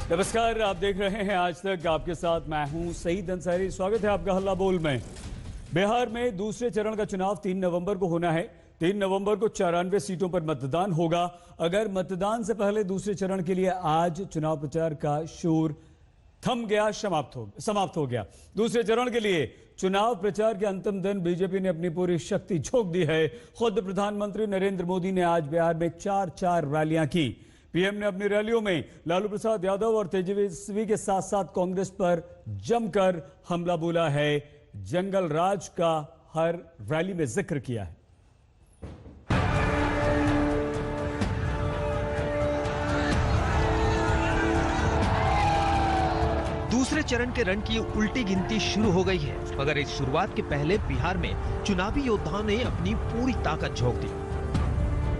नमस्कार, आप देख रहे हैं आज तक। आपके साथ मैं हूं सईद अंसारी। स्वागत है आपका हल्ला बोल में। बिहार में दूसरे चरण का चुनाव 3 नवंबर को होना है। 3 नवंबर को 94 सीटों पर मतदान होगा। अगर मतदान से पहले दूसरे चरण के लिए आज चुनाव प्रचार का शोर थम गया, समाप्त हो गया। दूसरे चरण के लिए चुनाव प्रचार के अंतिम दिन बीजेपी ने अपनी पूरी शक्ति झोंक दी है। खुद प्रधानमंत्री नरेंद्र मोदी ने आज बिहार में 4 रैलियां की। पीएम ने अपनी रैलियों में लालू प्रसाद यादव और तेजस्वी के साथ साथ कांग्रेस पर जमकर हमला बोला है। जंगल राज का हर रैली में जिक्र किया है। दूसरे चरण के रण की उल्टी गिनती शुरू हो गई है, मगर इस शुरुआत के पहले बिहार में चुनावी योद्धाओं ने अपनी पूरी ताकत झोंक दी।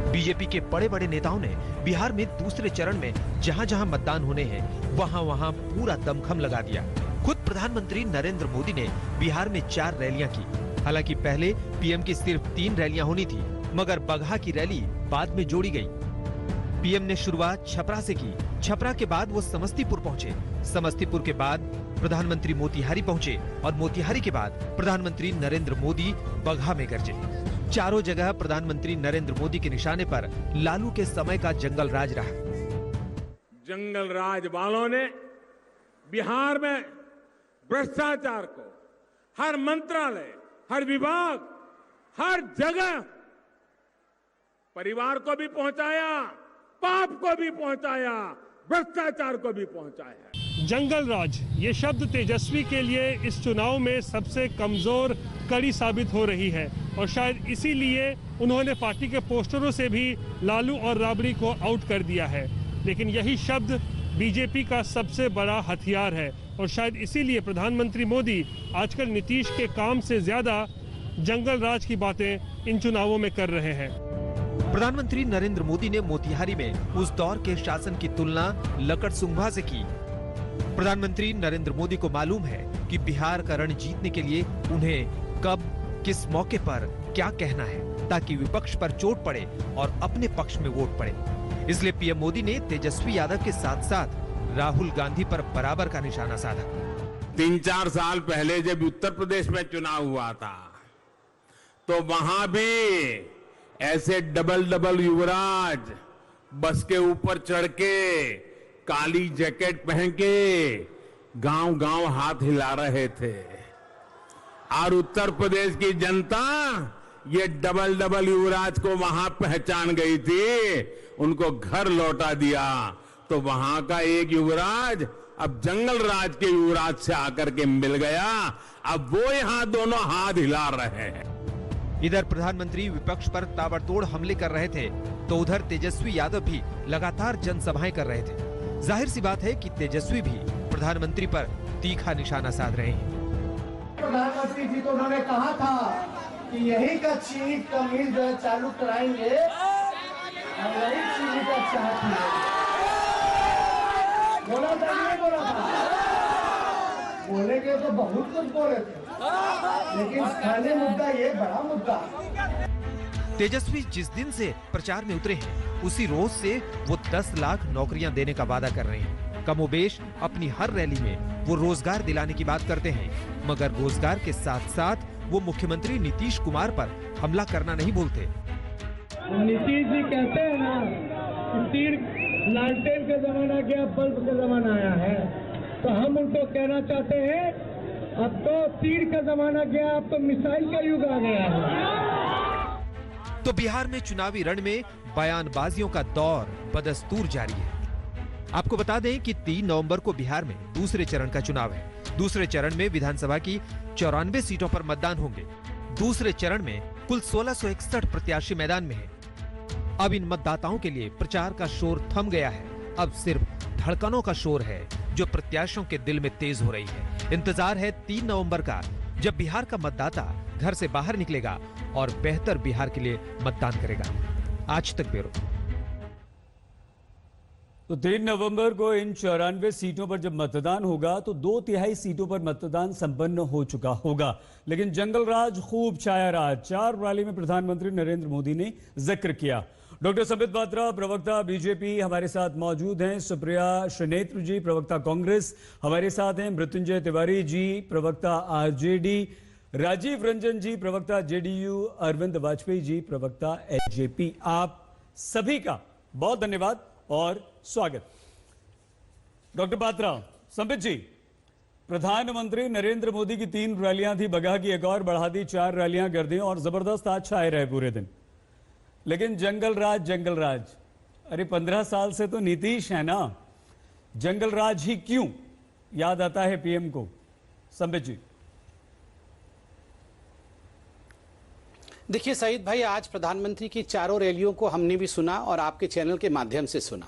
बीजेपी के बड़े बड़े नेताओं ने बिहार में दूसरे चरण में जहां जहां मतदान होने हैं वहां पूरा दमखम लगा दिया। खुद प्रधानमंत्री नरेंद्र मोदी ने बिहार में 4 रैलियां की। हालांकि पहले पीएम की सिर्फ 3 रैलियां होनी थी, मगर बगहा की रैली बाद में जोड़ी गई। पीएम ने शुरुआत छपरा से की। छपरा के बाद वो समस्तीपुर पहुंचे। समस्तीपुर के बाद प्रधानमंत्री मोतिहारी पहुंचे और मोतिहारी के बाद प्रधानमंत्री नरेंद्र मोदी बगहा में गरजे। चारों जगह प्रधानमंत्री नरेंद्र मोदी के निशाने पर लालू के समय का जंगल राज रहा। जंगल राज वालों ने बिहार में भ्रष्टाचार को हर मंत्रालय, हर विभाग, हर जगह परिवार को भी पहुंचाया, पाप को भी पहुंचाया, भ्रष्टाचार को भी पहुंचाया। जंगल राज ये शब्द तेजस्वी के लिए इस चुनाव में सबसे कमजोर कड़ी साबित हो रही है और शायद इसीलिए उन्होंने पार्टी के पोस्टरों से भी लालू और राबड़ी को आउट कर दिया है। लेकिन यही शब्द बीजेपी का सबसे बड़ा हथियार है और शायद इसीलिए प्रधानमंत्री मोदी आजकल नीतीश के काम से ज्यादा जंगल राज की बातें इन चुनावों में कर रहे हैं। प्रधानमंत्री नरेंद्र मोदी ने मोतिहारी में उस दौर के शासन की तुलना लकड़सुंभा से की। प्रधानमंत्री नरेंद्र मोदी को मालूम है कि बिहार का रण जीतने के लिए उन्हें कब, किस मौके पर क्या कहना है, ताकि विपक्ष पर चोट पड़े और अपने पक्ष में वोट पड़े। इसलिए पीएम मोदी ने तेजस्वी यादव के साथ साथ राहुल गांधी पर बराबर का निशाना साधा। 3-4 साल पहले जब उत्तर प्रदेश में चुनाव हुआ था तो वहां भी ऐसे डबल युवराज बस के ऊपर चढ़ के काली जैकेट पहन के गांव-गांव हाथ हिला रहे थे और उत्तर प्रदेश की जनता ये डबल युवराज को वहां पहचान गई थी, उनको घर लौटा दिया। तो वहां का एक युवराज अब जंगल राज के युवराज से आकर के मिल गया। अब वो यहां दोनों हाथ हिला रहे हैं। इधर प्रधानमंत्री विपक्ष पर ताबड़तोड़ हमले कर रहे थे तो उधर तेजस्वी यादव भी लगातार जनसभाएं कर रहे थे। जाहिर सी बात है कि तेजस्वी भी प्रधानमंत्री पर तीखा निशाना साध रहे हैं। प्रधानमंत्री जी तो उन्होंने कहा था कि यही का चीनी का मिल जो है चालू कराएंगे और यही चीनी का चाहती है। बोला था नहीं बोला था? बोले के तो बहुत कुछ बोले थे, लेकिन स्थानीय मुद्दा ये बड़ा मुद्दा। तेजस्वी जिस दिन से प्रचार में उतरे हैं उसी रोज से वो 10 लाख नौकरियां देने का वादा कर रहे हैं। कमोबेश अपनी हर रैली में वो रोजगार दिलाने की बात करते हैं, मगर रोजगार के साथ साथ वो मुख्यमंत्री नीतीश कुमार पर हमला करना नहीं भूलते। नीतीश जी कहते हैं ना, तीर लालटेन का जमाना गया, बल्ब का जमाना आया है, तो हम उनको कहना चाहते हैं अब तो तीर का जमाना गया, अब तो मिसाइल का युग आ गया है। तो बिहार में चुनावी रण में बयानबाजियों का दौर बदस्तूर जारी है। आपको बता दें कि 3 नवंबर को बिहार में दूसरे चरण का चुनाव है। दूसरे चरण में विधानसभा की 94 सीटों पर मतदान होंगे। दूसरे चरण में कुल 1661 प्रत्याशी मैदान में हैं। अब इन मतदाताओं के लिए प्रचार का शोर थम गया है। अब सिर्फ धड़कनों का शोर है जो प्रत्याशियों के दिल में तेज हो रही है। इंतजार है 3 नवंबर का, जब बिहार का मतदाता घर से बाहर निकलेगा और बेहतर बिहार के लिए मतदान करेगा। आज तक ब्यूरो। तो 3 नवंबर को इन 94 सीटों पर जब मतदान होगा तो 2/3 सीटों पर मतदान संपन्न हो चुका होगा। लेकिन जंगल राज खूब छाया रहा। 4 रैली में प्रधानमंत्री नरेंद्र मोदी ने जिक्र किया। डॉक्टर संबित पात्रा, प्रवक्ता बीजेपी हमारे साथ मौजूद हैं। सुप्रिया श्रीनेत्र जी, प्रवक्ता कांग्रेस हमारे साथ हैं। मृत्युंजय तिवारी जी, प्रवक्ता आरजेडी। राजीव रंजन जी, प्रवक्ता जेडीयू। अरविंद वाजपेयी जी, प्रवक्ता एलजेपी। आप सभी का बहुत धन्यवाद और स्वागत। डॉक्टर पात्रा, संबित जी, प्रधानमंत्री नरेंद्र मोदी की 3 रैलियां थी, बगहा की एक और बढ़ा दी, 4 रैलियां कर दी और जबरदस्त आज छाए रहे पूरे दिन। लेकिन जंगल राज, अरे 15 साल से तो नीतीश है ना, जंगल राज ही क्यों याद आता है पीएम को? संबित जी। देखिए सईद भाई, आज प्रधानमंत्री की चारों रैलियों को हमने भी सुना और आपके चैनल के माध्यम से सुना।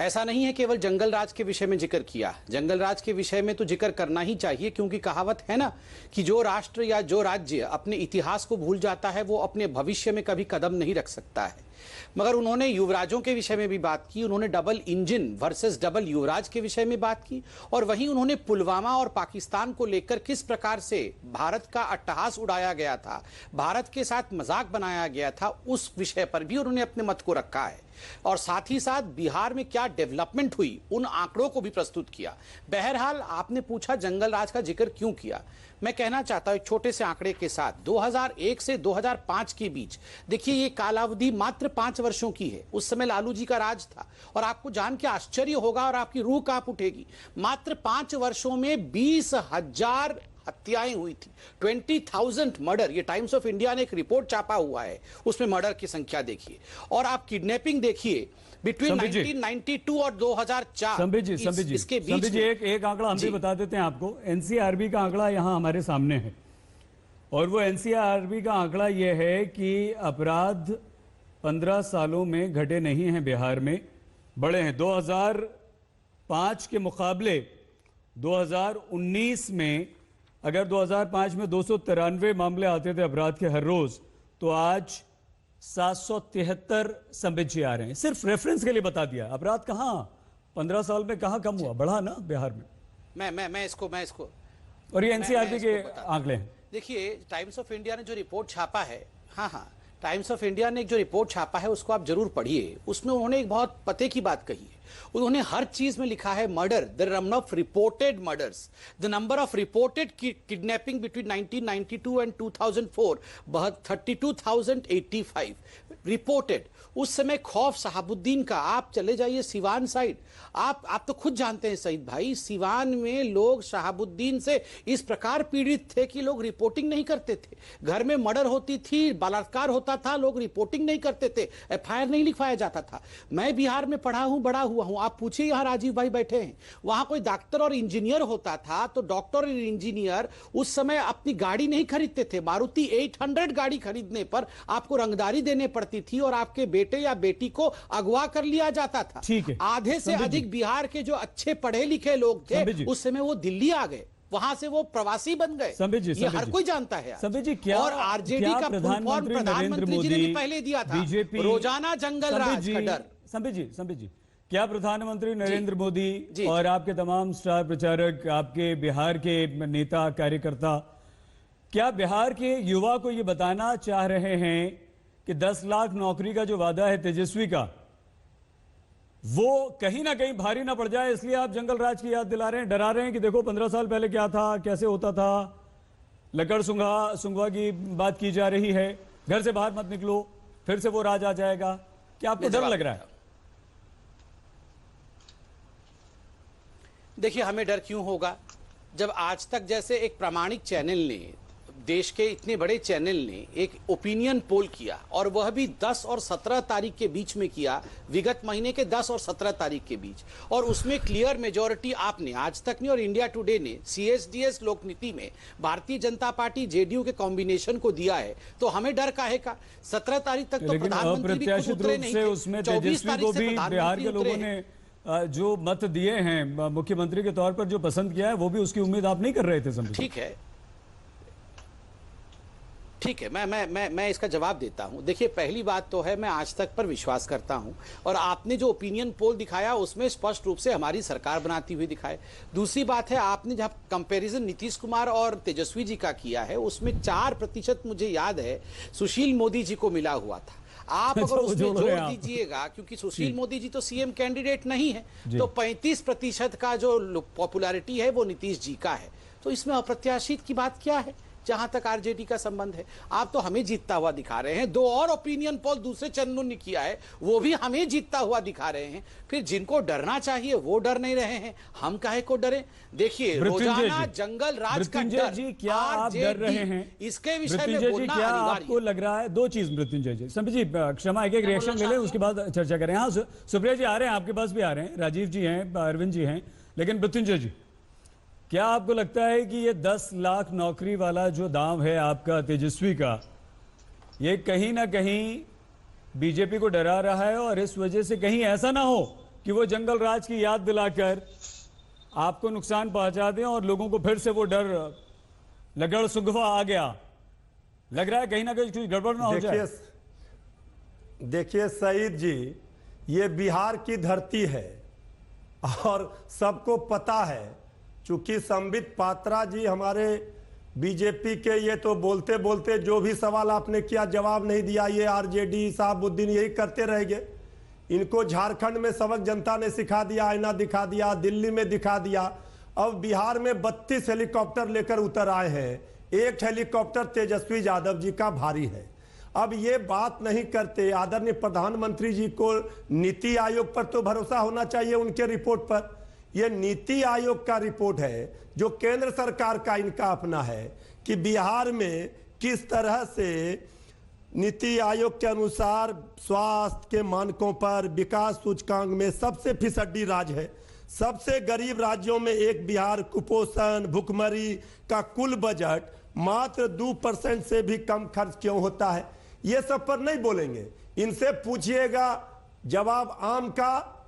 ऐसा नहीं है केवल जंगल राज के विषय में जिक्र किया, जंगल राज के विषय में तो जिक्र करना ही चाहिए, क्योंकि कहावत है ना कि जो राष्ट्र या जो राज्य अपने इतिहास को भूल जाता है वो अपने भविष्य में कभी कदम नहीं रख सकता है। मगर उन्होंने युवराजों के विषय में भी बात की, उन्होंने डबल इंजन वर्सेस डबल युवराज के विषय में बात की, और वहीं उन्होंने पुलवामा और पाकिस्तान को लेकर किस प्रकार से भारत का अट्टहास उड़ाया गया था, भारत के साथ मजाक बनाया गया था, उस विषय पर भी उन्होंने अपने मत को रखा है। और साथ ही साथ बिहार में क्या डेवलपमेंट हुई उन आंकड़ों को भी प्रस्तुत किया। बहरहाल आपने पूछा जंगल राज का जिक्र क्यों किया, मैं कहना चाहता हूं एक छोटे से आंकड़े के साथ, 2001 से 2005 के बीच देखिए, ये कालावधि मात्र 5 वर्षों की है। उस समय लालू जी का राज था और आपको जान के आश्चर्य होगा और आपकी रूह कांप उठेगी, मात्र 5 वर्षों में 20,000 हत्याएं हुई थी, 20,000 मर्डर। ये टाइम्स ऑफ इंडिया ने एक रिपोर्ट छापा हुआ है, उसमें मर्डर की संख्या देखिए। और आप किडनैपिंग देखिए बिटवीन 1992 और 2004। संबित जी, इसके बीच एक आंकड़ा हम भी बता देते हैं आपको। एनसीआरबी का आंकड़ा यहां हमारे सामने है और वो एनसीआरबी का आंकड़ा ये है कि अपराध 15 सालों में घटे नहीं हैं, बिहार में बढ़े हैं। 2005 के मुकाबले 2019 में, अगर 2005 में 293 मामले आते थे अपराध के हर रोज, तो आज 773 संबित जी आ रहे हैं। सिर्फ रेफरेंस के लिए बता दिया, अपराध कहां 15 साल में कहां कम हुआ, बढ़ा ना बिहार में। मैं इसको और ये एनसीआरबी के आंकड़े हैं। देखिए, टाइम्स ऑफ इंडिया ने जो रिपोर्ट छापा है, हाँ, टाइम्स ऑफ इंडिया ने जो रिपोर्ट छापा है उसको आप जरूर पढ़िए। उसमें उन्होंने एक बहुत पते की बात कही है। उन्होंने हर चीज में लिखा है murder, the number of reported murders, the number of reported kidnapping between 1992 and 2004 32,085 reported. उस समय खौफ शहाबुद्दीन का, आप चले जाइए सिवान साइड, आप तो खुद जानते हैं सईद भाई, सिवान में लोग शहाबुद्दीन से इस प्रकार पीड़ित थे कि लोग रिपोर्टिंग नहीं करते थे। घर में मर्डर होती थी, बलात्कार होता था, लोग रिपोर्टिंग नहीं करते थे, एफआईआर नहीं लिखवाया जाता था। मैं बिहार में पढ़ा हूं, बड़ा हुआ हूं। आप पूछिए, यहां राजीव भाई बैठे हैं, वहां कोई डॉक्टर और इंजीनियर होता था तो डॉक्टर और इंजीनियर उस समय अपनी गाड़ी नहीं खरीदते थे। मारुति 800 गाड़ी खरीदने पर आपको रंगदारी देने पड़ती थी और आपके बेटे या बेटी को अगवा कर लिया जाता था। आधे से अधिक बिहार के जो अच्छे पढ़े लिखे लोग थे उस समय वो दिल्ली आ गए, वहां से वो प्रवासी बन गए। ये हर कोई जानता है। संबित जी, क्या और आरजेडी का प्रधानमंत्री जी ने भी पहले दिया था, रोजाना जंगल राज का डर। संबित जी, क्या प्रधानमंत्री नरेंद्र मोदी और आपके तमाम स्टार प्रचारक, आपके बिहार के नेता कार्यकर्ता, क्या बिहार के युवा को यह बताना चाह रहे हैं कि 10 लाख नौकरी का जो वादा है तेजस्वी का, वो कहीं ना कहीं भारी ना पड़ जाए, इसलिए आप जंगल राज की याद दिला रहे हैं, डरा रहे हैं कि देखो 15 साल पहले क्या था, कैसे होता था, लकड़ सुंघवा की बात की जा रही है, घर से बाहर मत निकलो, फिर से वो राज आ जाएगा। क्या आपको डर लग रहा है? देखिए, हमें डर क्यों होगा जब आज तक जैसे एक प्रामाणिक चैनल ने, देश के इतने बड़े चैनल ने एक ओपिनियन पोल किया, और वह भी 10 और 17 तारीख के बीच में किया, विगत महीने के 10 और 17 तारीख के बीच, और उसमें क्लियर मेजॉरिटी आपने, आज तक नहीं और इंडिया टुडे ने CSDS लोकनीति में भारतीय जनता पार्टी जेडीयू के कॉम्बिनेशन को दिया है, तो हमें डर काहे का? 17 तारीख तक तो प्रधानमंत्री भी खुद उतरे नहीं थे, 24 तारीख से प्रधानमंत्री उतरे। जो मत दिए हैं मुख्यमंत्री के तौर पर, जो पसंद किया है, वो भी उसकी उम्मीद आप नहीं कर रहे थे। समझ ठीक है, मैं इसका जवाब देता हूं। देखिए, पहली बात तो है, मैं आज तक पर विश्वास करता हूं, और आपने जो ओपिनियन पोल दिखाया उसमें स्पष्ट रूप से हमारी सरकार बनाती हुई दिखाए। दूसरी बात है, आपने जब कंपैरिजन नीतीश कुमार और तेजस्वी जी का किया है, उसमें 4% मुझे याद है सुशील मोदी जी को मिला हुआ था। आप अच्छा, अगर वो उसमें जोड़ रहे जोड़ हैं आप। दीजिएगा, क्योंकि सुशील मोदी जी तो सीएम कैंडिडेट नहीं है, तो 35% का जो पॉपुलैरिटी है वो नीतीश जी का है, तो इसमें अप्रत्याशित की बात क्या है जहां तक आरजेडी का संबंध है। आप तो हमें जीतता हुआ दिखा रहे हैं, दो और ओपिनियन पोल दूसरे चैनलों ने किया है, वो भी हमें जीतता हुआ दिखा रहे हैं। फिर जिनको डरना चाहिए वो डर नहीं रहे हैं, हम काहे को डरे? देखिए रोजाना जंगल राज का मृत्युंजय डर, जी क्या आप डर रहे हैं इसके विषय में मृत्युंजय जी? बोलना क्या अनिवार्य आपको है। लग रहा है, दो चीज मृत्युंजय जी, संबित जी क्षमा, एक रिएक्शन ले लें उसके बाद चर्चा करें। हाँ सुप्रिया जी आ रहे हैं, आपके पास भी आ रहे हैं, राजीव जी हैं, अरविंद जी हैं, लेकिन मृत्युंजय जी क्या आपको लगता है कि ये 10 लाख नौकरी वाला जो दांव है आपका तेजस्वी का, ये कहीं ना कहीं बीजेपी को डरा रहा है और इस वजह से कहीं ऐसा ना हो कि वो जंगल राज की याद दिलाकर आपको नुकसान पहुंचा दें और लोगों को फिर से वो डर लगड़ सुगवा आ गया? लग रहा है कहीं ना कहीं कुछ गड़बड़ ना हो जाए। देखिए सईद जी, ये बिहार की धरती है और सबको पता है, चूंकि संबित पात्रा जी हमारे बीजेपी के, ये तो बोलते बोलते जो भी सवाल आपने किया जवाब नहीं दिया, ये आरजेडी साहबुद्दीन यही करते रहेंगे। इनको झारखंड में सबक जनता ने सिखा दिया, आईना दिखा दिया, दिल्ली में दिखा दिया, अब बिहार में 32 हेलीकॉप्टर लेकर उतर आए हैं, एक हेलीकॉप्टर तेजस्वी यादव जी का भारी है। अब ये बात नहीं करते, आदरणीय प्रधानमंत्री जी को नीति आयोग पर तो भरोसा होना चाहिए, उनके रिपोर्ट पर। यह नीति आयोग का रिपोर्ट है जो केंद्र सरकार का इनका अपना है कि बिहार में किस तरह से नीति आयोग के अनुसार स्वास्थ्य के मानकों पर विकास सूचकांक में सबसे फिसड्डी राज्य है। सबसे गरीब राज्यों में एक बिहार। कुपोषण, भुखमरी का कुल बजट मात्र 2% से भी कम खर्च क्यों होता है? ये सब पर नहीं बोलेंगे, इनसे पूछिएगा, जवाब आम का,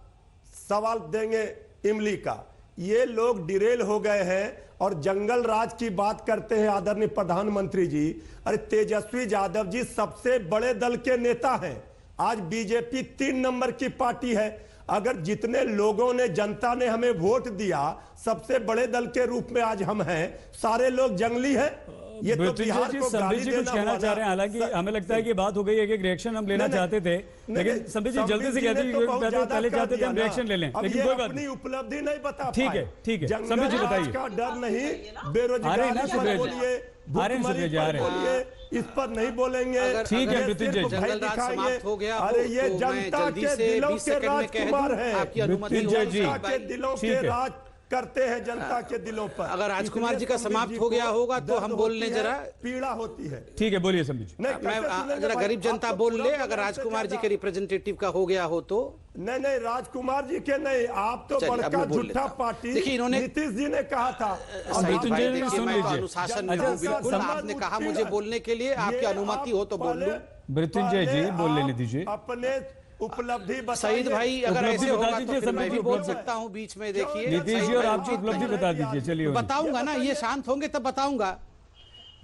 सवाल देंगे इमली का। ये लोग डिरेल हो गए हैं और जंगल राज की बात करते हैं आदरणीय प्रधानमंत्री जी। अरे तेजस्वी यादव जी सबसे बड़े दल के नेता हैं, आज बीजेपी 3 नंबर की पार्टी है। अगर जितने लोगों ने, जनता ने हमें वोट दिया, सबसे बड़े दल के रूप में आज हम हैं, सारे लोग जंगली हैं। ये तो बिहार को गाली जी कुछ कहना चाह रहे हैं, हालांकि हमें लगता है कि बात हो गई है, एक रिएक्शन हम लेना चाहते थे, लेकिन संबित जी जल्दी से कहते हैं, पहले चाहते थे हम रिएक्शन ले लें, लेकिन कोई बात नहीं, उपलब्धि नहीं बता। ठीक है ठीक है, संबित जी बताइए। का डर नहीं, बेरोजगारी पर बोलिए, भुखमरी पर बोलिए, इस पर नहीं बोलेंगे। ठीक है मृत्युंजय जी, जंगल राज समाप्त हो गया। अरे ये जनता के दिलों के राजकुमार है, मृत्युंजय जी के दिलों के राज करते हैं, जनता के दिलों पर। अगर राजकुमार जी का समाप्त हो गया होगा तो हम बोलने जरा पीड़ा होती है। ठीक है, बोलिए संबित जी। मैं जरा गरीब जनता बोल ले, अगर राजकुमार जी के रिप्रेजेंटेटिव का हो गया हो तो। नहीं, राजकुमार जी के नहीं, आप तो बड़का झूठा पार्टी। देखिए इन्होंने, नीतीश जी ने कहा था, अनुशासन में हूं बिल्कुल, आपने कहा मुझे बोलने के लिए, आपकी अनुमति हो तो बोल लूं। मृत्युंजय जी बोल लेने दीजिए। अपने उपलब्धि सईद भाई, अगर ऐसे होगा तो फिर मैं भी बोल उपलब्धि। सकता हूँ बीच में। देखिए नीतीश जी और आपकी उपलब्धि बता दीजिए। चलिए बताऊंगा ना, ये शांत होंगे तब बताऊंगा,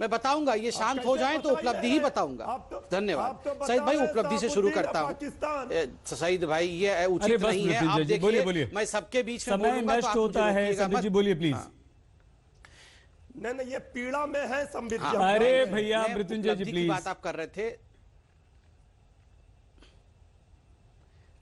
मैं बताऊंगा, ये शांत हो जाएं तो उपलब्धि ही बताऊंगा। धन्यवाद सईद भाई, उपलब्धि से शुरू करता हूँ। सईद भाई ये उचित नहीं है, आप देखिए मैं सबके बीच में समय नष्ट होता है। संबित जी बोलिए प्लीज। नहीं, ये पीड़ा में है संबित जी। अरे भैया मृत्युंजय जी प्लीज, बात आप कर रहे थे,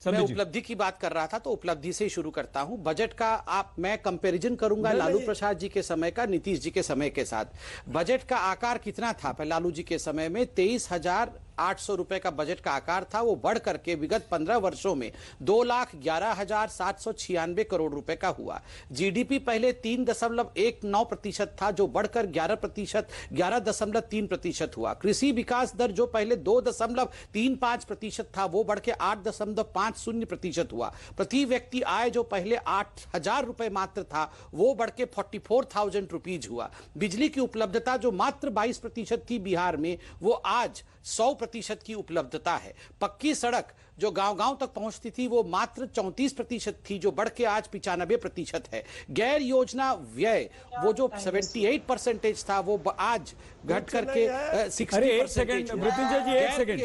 मैं उपलब्धि की बात कर रहा था तो उपलब्धि से ही शुरू करता हूं। बजट का मैं कंपैरिजन करूंगा लालू प्रसाद जी के समय का नीतीश जी के समय के साथ। बजट का आकार कितना था लालू जी के समय में? 23,800 रुपए का बजट का आकार था, वो बढ़ करके विगत 15 वर्षों में 2,11,796 करोड़ रुपए का हुआ। जीडीपी पहले 3.19% था, जो बढ़कर 11.3% हुआ। कृषि विकास दर जो पहले 2.35% था, वो बढ़ के 8.50% हुआ। प्रति व्यक्ति आय जो पहले 8,000 रुपए मात्र था, वो बढ़ के 44,000 रुपीज हुआ। बिजली की उपलब्धता जो मात्र 22% थी बिहार में, वो आज 100% की उपलब्धता है। पक्की सड़क जो गांव-गांव तक पहुंचती थी वो मात्र 34% थी, जो बढ़ के आज 95% है। गैर योजना व्यय वो जो 78% था वो आज घट करके 60%। अरे एक सेकंड मृत्युंजय जी, एक सेकंड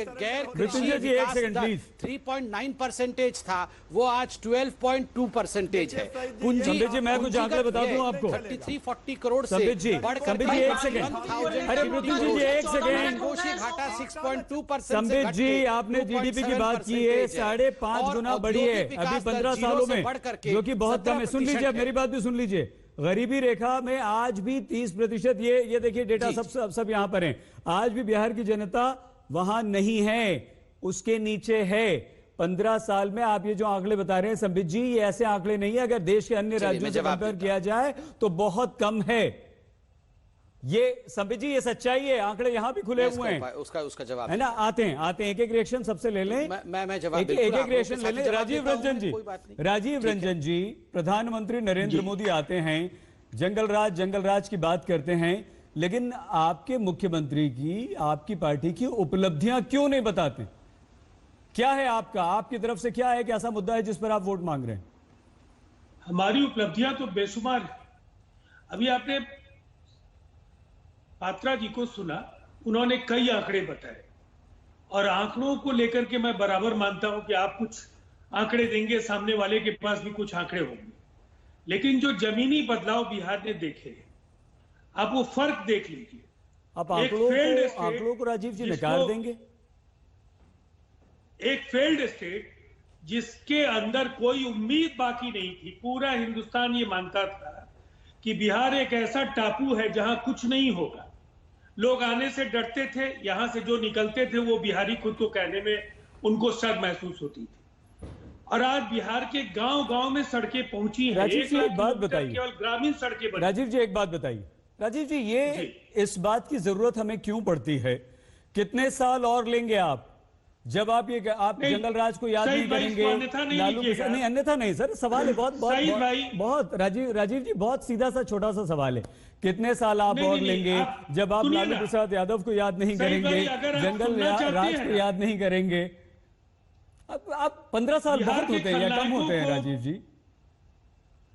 मृत्युंजय जी, एक सेकंड प्लीज। 3.9% था वो आज 12.2% है। संबित जी मैं कुछ आंकड़े बता दूं आपको। 3340 करोड़ से संबित जी एक सेकंड, अरे मृत्युंजय जी एक सेकंड। घाटा 6.2%। संबित जी आपने जीडीपी की बात की है, 5.5 गुना बढ़ी है अभी 15 सालों में, जो कि बहुत कम है। सुन लीजिए, मेरी बात भी सुन लीजिए। गरीबी रेखा में आज भी 30%, ये देखिए डेटा सब यहां पर है। आज भी बिहार की जनता वहां नहीं है, उसके नीचे है। 15 साल में आप ये जो आंकड़े बता रहे हैं संबित जी, ये ऐसे आंकड़े नहीं है। अगर देश के अन्य राज्यों से कंपेयर किया जाए तो बहुत कम है। ये संबित जी ये सच्चाई है, आंकड़े यहां भी खुले हुए हैं। उसका जवाब है ना, आते हैं एक रिएक्शन सबसे ले लें। मैं जवाब एक रिएक्शन ले लें। राजीव रंजन जी, प्रधानमंत्री नरेंद्र मोदी आते हैं, जंगल राज की बात करते हैं, लेकिन आपके मुख्यमंत्री की, आपकी पार्टी की उपलब्धियां क्यों नहीं बताते? क्या है आपकी तरफ से क्या है कि ऐसा मुद्दा है जिस पर आप वोट मांग रहे हैं? हमारी उपलब्धियां तो बेशुमार है। अभी आपने पात्रा जी को सुना, उन्होंने कई आंकड़े बताए और आंकड़ों को लेकर के मैं बराबर मानता हूं कि आप कुछ आंकड़े देंगे, सामने वाले के पास भी कुछ आंकड़े होंगे, लेकिन जो जमीनी बदलाव बिहार ने देखे, आप वो फर्क देख लीजिए। आप आंकड़ों को राजीव जी नकार देंगे? एक फेल्ड स्टेट जिसके अंदर कोई उम्मीद बाकी नहीं थी, पूरा हिंदुस्तान ये मानता था कि बिहार एक ऐसा टापू है जहां कुछ नहीं होगा, लोग आने से डरते थे, यहां से जो निकलते थे वो बिहारी खुद को कहने में उनको शर्म महसूस होती थी। और आज बिहार के गांव-गांव में सड़कें पहुंची हैं। राजीव जी एक बात बताइए, केवल ग्रामीण सड़कें बनी। राजीव जी एक बात बताइए, राजीव जी ये इस बात की जरूरत हमें क्यों पड़ती है? कितने साल और लेंगे आप? जब आप जंगल राज को याद नहीं करेंगे, लालू प्रसाद नहीं, अन्यथा नहीं सर, सवाल है बहुत राजीव जी बहुत सीधा सा छोटा सा सवाल है। कितने साल आप और लेंगे जब आप लालू प्रसाद यादव को याद नहीं करेंगे, जंगल राज को याद नहीं करेंगे? अब 15 साल बहुत होते हैं या कम होते हैं राजीव जी?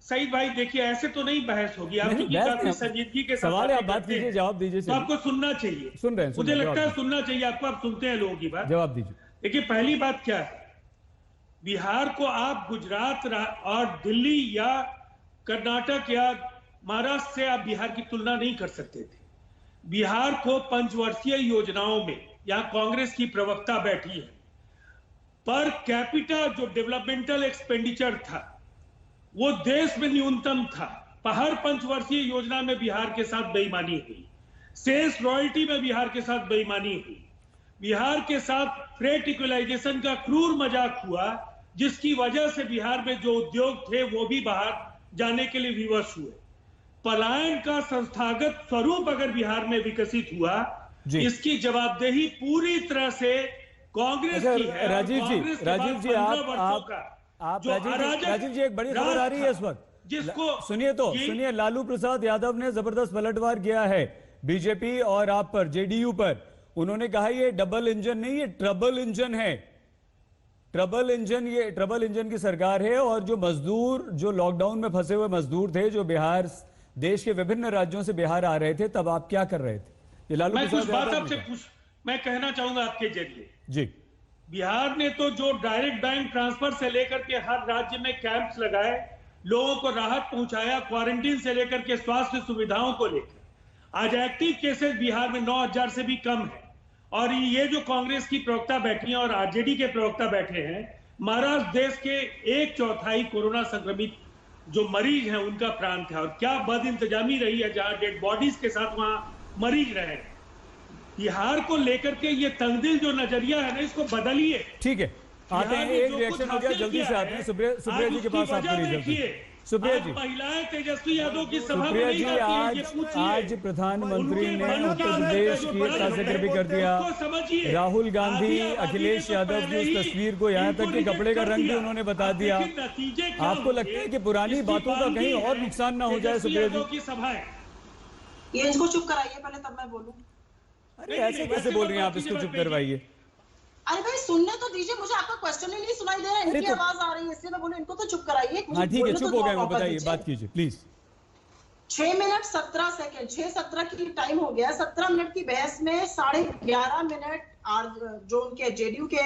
सईद भाई देखिए, ऐसे तो नहीं बहस होगी। आप काफी संजीदगी के सवाल है, आप बात कीजिए, जवाब दीजिए। तो आपको सुनना चाहिए, सुन रहे हैं, मुझे लगता है सुनना चाहिए आपको। आप सुनते हैं लोगों की बात, जवाब दीजिए। देखिए पहली बात क्या है, बिहार को आप गुजरात और दिल्ली या कर्नाटक या महाराष्ट्र से आप बिहार की तुलना नहीं कर सकते थे। बिहार को पंचवर्षीय योजनाओं में, यहाँ कांग्रेस की प्रवक्ता बैठी है, पर कैपिटा जो डेवलपमेंटल एक्सपेंडिचर था वो देश में न्यूनतम था। हर पंचवर्षीय योजना में बिहार के साथ बेईमानी हुई, सेस रॉयल्टी में बिहार के साथ बेईमानी हुई, बिहार के साथ फ्रेट इक्वलाइजेशन का क्रूर मजाक हुआ, जिसकी वजह से बिहार में जो उद्योग थे वो भी बाहर जाने के लिए विवश हुए। पलायन का संस्थागत स्वरूप अगर बिहार में विकसित हुआ, इसकी जवाबदेही पूरी तरह से कांग्रेस की है। राजीव जी राजीव जी एक बड़ी खबर आ रही है इस वक्त, जिसको सुनिए, लालू प्रसाद यादव ने जबरदस्त पलटवार किया है बीजेपी और आप पर, जेडीयू पर। उन्होंने कहा ये डबल इंजन नहीं, ये ट्रबल इंजन है। ये ट्रबल इंजन की सरकार है। और जो मजदूर, जो लॉकडाउन में फंसे हुए मजदूर थे, जो बिहार, देश के विभिन्न राज्यों से बिहार आ रहे थे, तब आप क्या कर रहे थे? ये लालू प्रसाद मैं कहना चाहूंगा आपके जरिए जी, बिहार ने तो जो डायरेक्ट बैंक ट्रांसफर से लेकर के हर राज्य में कैंप्स लगाए, लोगों को राहत पहुंचाया, क्वारंटीन से लेकर के स्वास्थ्य सुविधाओं को लेकर, आज एक्टिव केसेस बिहार में 9000 से भी कम है। और ये जो कांग्रेस की प्रवक्ता बैठी हैं और आरजेडी के प्रवक्ता बैठे हैं, महाराष्ट्र देश के 1/4 कोरोना संक्रमित जो मरीज हैं उनका प्रांत है। और क्या बद इंतजामी रही है, जहां डेड बॉडीज के साथ वहां मरीज रहे। बिहार को लेकर के ये तंगदिल जो नजरिया है ना, इसको बदलिए। ठीक है, आते हैं, एक रिएक्शन हो गया, जल्दी से आते हैं सुप्रिया जी के पास। आप सुप्रिया जी, महिलाएं तेजस्वी यादव की सभा में सुप्रिया जी, आज प्रधानमंत्री ने उत्तर प्रदेश का जिक्र भी कर दिया, राहुल गांधी, अखिलेश यादव की उस तस्वीर को, यहाँ तक कि कपड़े का रंग भी उन्होंने बता दिया। आपको लगता है कि पुरानी बातों का कहीं और नुकसान ना हो जाए? सुप्रिया जी की सभाएं, ये इसको चुप कराइए पहले, तब मैं बोलूं। अरे ऐसे कैसे बोल रही हैं आप? इसको चुप करवाइए। अरे भाई सुनने तो दीजिए, मुझे आपका क्वेश्चन ही नहीं सुनाई दे रहा है, इनकी आवाज आ रही है, इसलिए मैं बोलूं इनको तो चुप कराइए। हाँ ठीक है, चुप हो गए वो, बताइए, बात कीजिए प्लीज। 6 मिनट 17 सेकंड, 6:17 की टाइम हो गया। 17 मिनट की बहस में 11.5 मिनट जो उनके जेडीयू के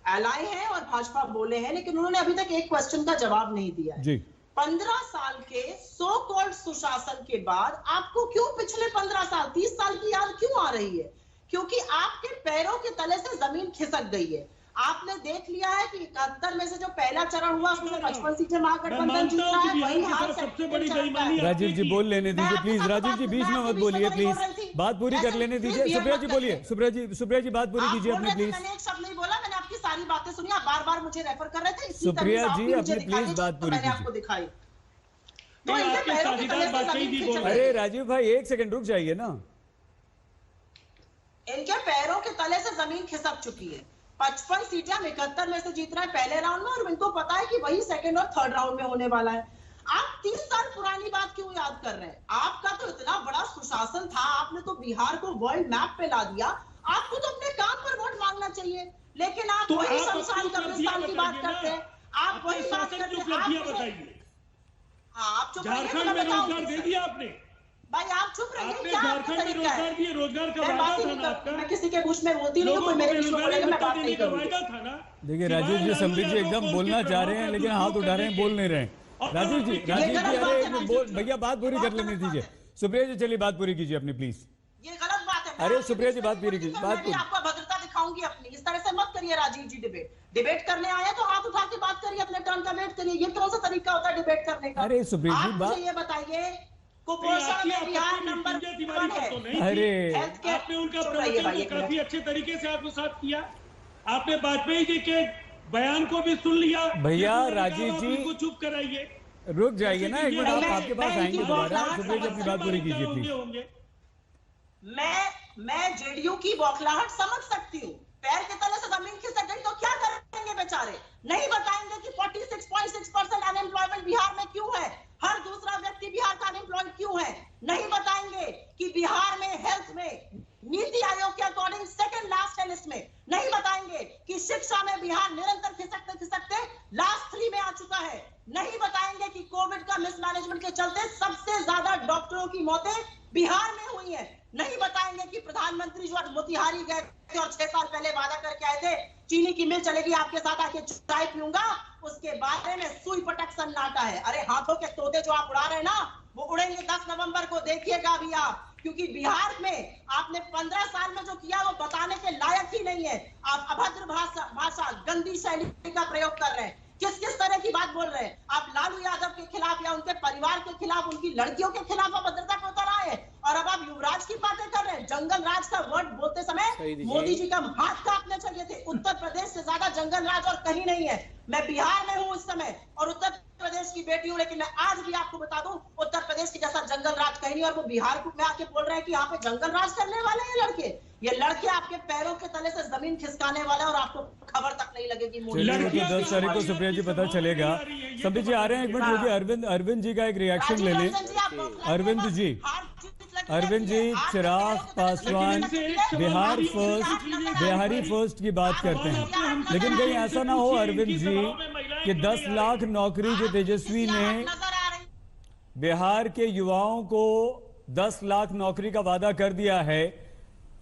एलाय हैं और भाजपा बोले हैं, लेकिन उन्होंने अभी तक एक क्वेश्चन का जवाब नहीं दिया है। 15 साल के सो कॉल्ड सुशासन के बाद आपको क्यों पिछले 15 साल 30 साल की याद क्यों आ रही है? क्योंकि आपके पैरों के तले से जमीन खिसक गई है। आपने देख लिया है कि 71 में से जो पहला चरण हुआ उसमें 55 सीटें महागठबंधन जीत रहा है, वही हाल सबसे बड़ी बेईमानी। राजीव जी बोल लेने दीजिए प्लीज, राजीव जी बीच में मत बोलिए प्लीज, बात पूरी कर लेने दीजिए। सुप्रिया जी बोलिए, सुप्रिया जी बात पूरी कीजिए अपनी प्लीज। मैंने एक शब्द नहीं बोला, मैंने आपकी सारी बातें सुनी, आप बार बार मुझे रेफर कर रहे थे। सुप्रिया जी अपनी प्लीज बात पूरी कीजिए। आपको दिखाई अरे राजीव भाई 1 सेकंड रुक जाइए ना। इनके पैरों के तले से जमीन खिसक चुकी है। 55 सीटें हम 71 में से जीत रहे हैं पहले राउंड में, और इनको पता है कि वही सेकंड और थर्ड राउंड में होने वाला है। आप 30 साल पुरानी बात क्यों याद कर रहे हैं? आपका तो इतना बड़ा सुशासन था, आपने तो बिहार को वर्ल्ड मैप पे ला दिया। आपको तो अपने काम पर वोट मांगना चाहिए, लेकिन आप वही शमशान कब्रिस्तान की बात करते हैं। आप वही बात करते हैं। आप चुप रहिए, झारखंड में रोजगार दे दिया आपने भाई, आप चुप रहिए। आपने झारखंड में रोजगार दिए, रोजगार का वादा था ना आपका। मैं किसी के बीच में बोलती नहीं हूं, कोई मेरे बीच में बोलेगा मैं बात नहीं करूंगी। देखिए राजीव जी, संबित जी एकदम बोलना चाह रहे हैं लेकिन हाथ उठा रहे हैं, बोल नहीं रहे हैं। राजीव जी अरे भैया बात पूरी कर लेने दीजिए। सुप्रिया जी चलिए बात पूरी कीजिए अपनी प्लीज। ये गलत बात है। अरे सुप्रिया जी बात पूरी कीजिए, बात पूरी। आपको भद्रता दिखाऊंगी अपनी, इस तरह से मत करिए राजीव जी। डिबेट करने आए तो हाथ उठा के बात करिए, अपने टर्न का वेट करिए। ये कौन सा तरीका होता है डिबेट करने का? अरे सुप्रिया जी बात, ये बताइए कुपोषण में बिहार नंबर 1 है। अरे आपने उनका प्रवचन काफी अच्छे तरीके से आत्मसात किया। आपने वाजपेयी जी के बयान को भी सुन लिया। भैया राजीव जी को चुप कराइए, रुक जाइए ना एक मिनट, आप आपके पास आएंगे दोबारा। सुप्रिया जी अपनी बात पूरी कीजिए प्लीज। मैं जेडीयू की बौखलाहट समझ सकती हूँ। पैर के तले से जमीन खिसक गई तो क्या करेंगे बेचारे? नहीं बताएंगे कि 46.6% अनएम्प्लॉयमेंट बिहार में क्यों है, हर दूसरा व्यक्ति बिहार का अनएम्प्लॉयड क्यों है। नहीं बताएंगे कि बिहार में हेल्थ में नीति आयोग के अकॉर्डिंग सेकंड लास्ट है लिस्ट में। नहीं बताएंगे कि शिक्षा में बिहार निरंतर खिसकते खिसकते लास्ट 3 में आ चुका है। नहीं बताएंगे कि कोविड का मिसमैनेजमेंट के चलते सबसे ज्यादा डॉक्टरों की मौतें बिहार में हुई है। नहीं बताएंगे कि प्रधानमंत्री जो आज मोतिहारी गए थे और 6 साल पहले वादा करके आए थे चीनी की मिल चलेगी, आपके साथ आके चाय पीऊंगा, उसके बारे में सुई पटक सन्नाटा है। अरे हाथों के तोते जो आप उड़ा रहे हैं ना, वो उड़ेंगे 10 नवंबर को, देखिएगा अभी आप। क्योंकि बिहार में आपने 15 साल में जो किया वो बताने के लायक ही नहीं है। आप अभद्र भाषा गंदी शैली का प्रयोग कर रहे हैं। किस किस तरह की बात बोल रहे हैं आप? लालू यादव के खिलाफ या उनके परिवार के खिलाफ, उनकी लड़कियों के खिलाफ अभद्रता पे उतर आए, और अब आप युवराज की बातें कर रहे हैं। जंगल राज का वर्ड बोलते समय मोदी जी का हाथ कांपने चाहिए थे। उत्तर प्रदेश से ज्यादा जंगल राज और कहीं नहीं है। मैं बिहार में हूँ इस समय और उत्तर प्रदेश की बेटी हूँ, लेकिन मैं आज भी आपको बता दूं उत्तर प्रदेश की जैसा जंगल राज कहीं नहीं। और वो बिहार को में आके बोल रहे हैं कि यहाँ पे जंगल राज करने वाले हैं लड़के। ये लड़के आपके पैरों के तले से जमीन खिसकाने वाले और आपको खबर तक नहीं लगेगी। 10 तारीख को सुप्रिया जी पता चलेगा। संबित जी आ रहे हैं, एक मिनट रुकिए। अरविंद जी का एक रिएक्शन ले लें। अरविंद जी चिराग पासवान बिहारी फर्स्ट की बात करते हैं, लेकिन कहीं ऐसा ना हो अरविंद जी कि 10 लाख नौकरी जो तेजस्वी ने बिहार के युवाओं को 10 लाख नौकरी का वादा कर दिया है,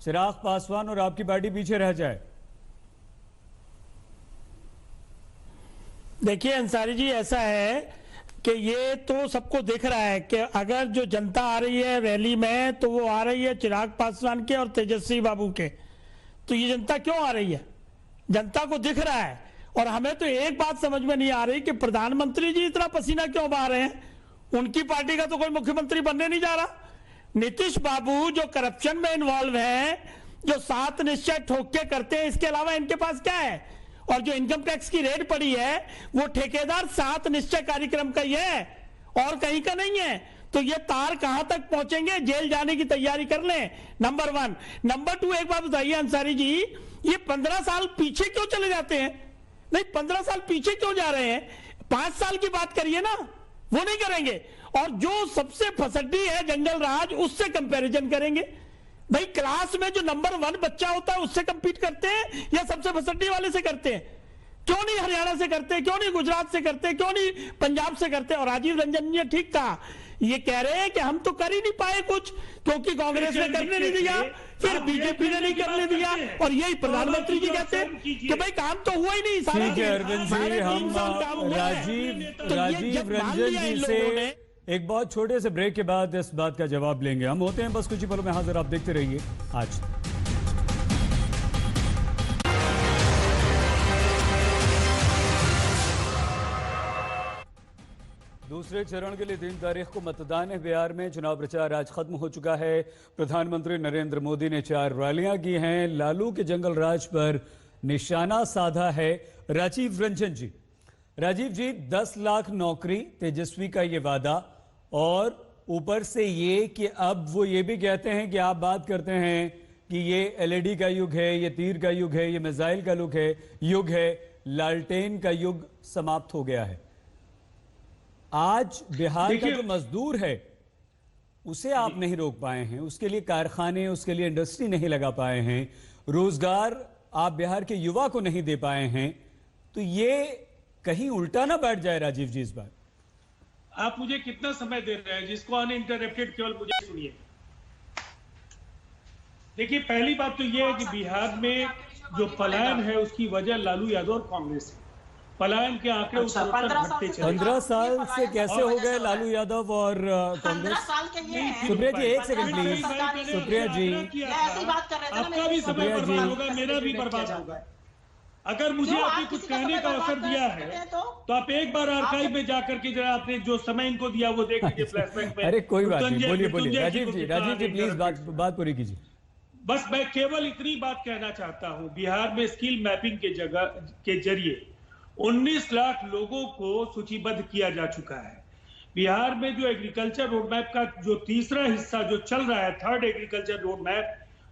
चिराग पासवान और आपकी पार्टी पीछे रह जाए। देखिए अंसारी जी, ऐसा है कि ये तो सबको दिख रहा है कि अगर जो जनता आ रही है रैली में तो वो आ रही है चिराग पासवान के और तेजस्वी बाबू के। तो ये जनता क्यों आ रही है? जनता को दिख रहा है। और हमें तो एक बात समझ में नहीं आ रही कि प्रधानमंत्री जी इतना पसीना क्यों बहा रहे हैं। उनकी पार्टी का तो कोई मुख्यमंत्री बनने नहीं जा रहा। नीतीश बाबू जो करप्शन में इन्वॉल्व है, जो 7 निश्चय ठोक के करते हैं, इसके अलावा इनके पास क्या है? और जो इनकम टैक्स की रेट पड़ी है वो ठेकेदार 7 निश्चय कार्यक्रम का ही है और कहीं का नहीं है। तो ये तार कहां तक पहुंचेंगे? जेल जाने की तैयारी कर लें, नंबर 1। नंबर 2, एक बात बताइए अंसारी जी, ये 15 साल पीछे क्यों चले जाते हैं? नहीं, 15 साल पीछे क्यों जा रहे हैं? 5 साल की बात करिए ना, वो नहीं करेंगे। और जो सबसे फसड्डी है जंगल राज, उससे कंपैरिजन करेंगे। भाई क्लास में जो नंबर 1 बच्चा होता है उससे कंपीट करते हैं या सबसे फसड्डी वाले से करते हैं? क्यों नहीं हरियाणा से करते, क्यों नहीं गुजरात से करते, क्यों नहीं पंजाब से करते? और राजीव रंजन जी ने ठीक कहा, ये कह रहे हैं कि हम तो कर ही नहीं पाए कुछ क्योंकि कांग्रेस ने करने नहीं दिया, फिर बीजेपी ने नहीं करने दिया, और यही प्रधानमंत्री जी कहते हैं कि भाई काम तो हुआ ही नहीं। ठीक है अरविंद जी, हम राजीव रंजन जी से एक बहुत छोटे से ब्रेक के बाद इस बात का जवाब लेंगे। हम होते हैं बस कुछ ही पलों में हाजिर, आप देखते रहिए आज। दूसरे चरण के लिए 3 तारीख को मतदान है। बिहार में चुनाव प्रचार आज खत्म हो चुका है। प्रधानमंत्री नरेंद्र मोदी ने 4 रैलियां की हैं। लालू के जंगल राज पर निशाना साधा है राजीव रंजन जी। राजीव जी, 10 लाख नौकरी तेजस्वी का ये वादा, और ऊपर से ये कि अब वो ये भी कहते हैं कि आप बात करते हैं कि ये एलईडी का युग है, ये तीर का युग है, ये मिसाइल का युग है, लालटेन का युग समाप्त हो गया है। आज बिहार का जो मजदूर है उसे आप नहीं रोक पाए हैं, उसके लिए कारखाने, उसके लिए इंडस्ट्री नहीं लगा पाए हैं, रोजगार आप बिहार के युवा को नहीं दे पाए हैं, तो ये कहीं उल्टा ना बैठ जाए राजीव जी इस बार? आप मुझे कितना समय दे रहे हैं जिसको अनइंटरप्टेड केवल मुझे सुनिए। देखिए, पहली बात तो ये है कि बिहार में जो पलायन है उसकी वजह लालू यादव और कांग्रेस है। पलायन के आंकड़े अच्छा, 15 साल से कैसे हो गए लालू यादव और कांग्रेस? सुप्रिया जी एक सेकंड प्लीज। सुप्रिया जी, आपका भी समय बर्बाद होगा, मेरा भी बर्बाद होगा। अगर मुझे आपने कुछ कहने का अवसर दिया है तो आप एक बार आर्काइव में जाकर के जरा आपने जो समय इनको दिया वो देख लीजिए फ्लैशबैक में। अरे कोई बात नहीं, बोलिए राजीव जी प्लीज बात पूरी कीजिए। बस मैं केवल इतनी बात कहना चाहता हूं, बिहार में स्किल मैपिंग के जरिए 19 लाख लोगों को सूचीबद्ध किया जा चुका है। बिहार में जो एग्रीकल्चर रोडमैप का जो तीसरा हिस्सा जो चल रहा है, 3rd एग्रीकल्चर रोडमैप,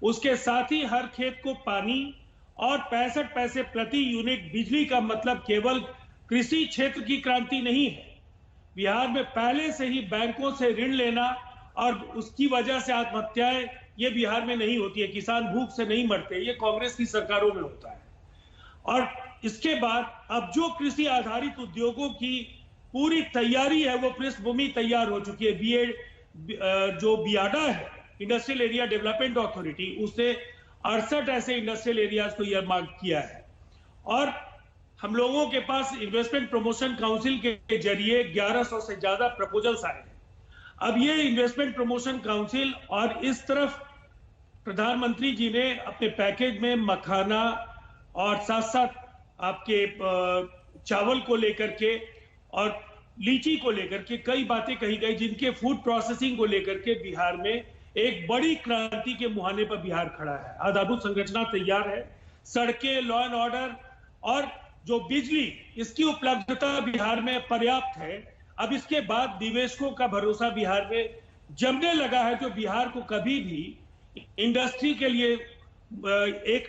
उसके साथ ही हर खेत को पानी और 65 पैसे प्रति यूनिट बिजली का मतलब केवल कृषि क्षेत्र की क्रांति नहीं है। बिहार में पहले से ही बैंकों से ऋण लेना और उसकी वजह से आत्महत्याएं ये बिहार में नहीं होती है, किसान भूख से नहीं मरते, ये कांग्रेस की सरकारों में होता है। और इसके बाद अब जो कृषि आधारित उद्योगों की पूरी तैयारी है, वो पृष्ठभूमि तैयार हो चुकी है। जो बियाडा है, इंडस्ट्रियल एरिया डेवलपमेंट अथॉरिटी, उसने 68 ऐसे इंडस्ट्रियल एरियाज को ईयरमार्क किया है। और हम लोगों के पास इन्वेस्टमेंट प्रमोशन काउंसिल के जरिए 1100 से ज्यादा प्रपोजल्स आए हैं। अब ये इन्वेस्टमेंट प्रमोशन काउंसिल, और इस तरफ प्रधानमंत्री जी ने अपने पैकेज में मखाना और साथ साथ आपके चावल को लेकर के और लीची को लेकर के कई बातें कही गई, जिनके फूड प्रोसेसिंग को लेकर के बिहार में एक बड़ी क्रांति के मुहाने पर बिहार खड़ा है। आधारभूत संरचना तैयार है, सड़कें, लॉ एंड ऑर्डर और जो बिजली, इसकी उपलब्धता बिहार में पर्याप्त है। अब इसके बाद निवेशकों का भरोसा बिहार में जमने लगा है, जो बिहार को कभी भी इंडस्ट्री के लिए एक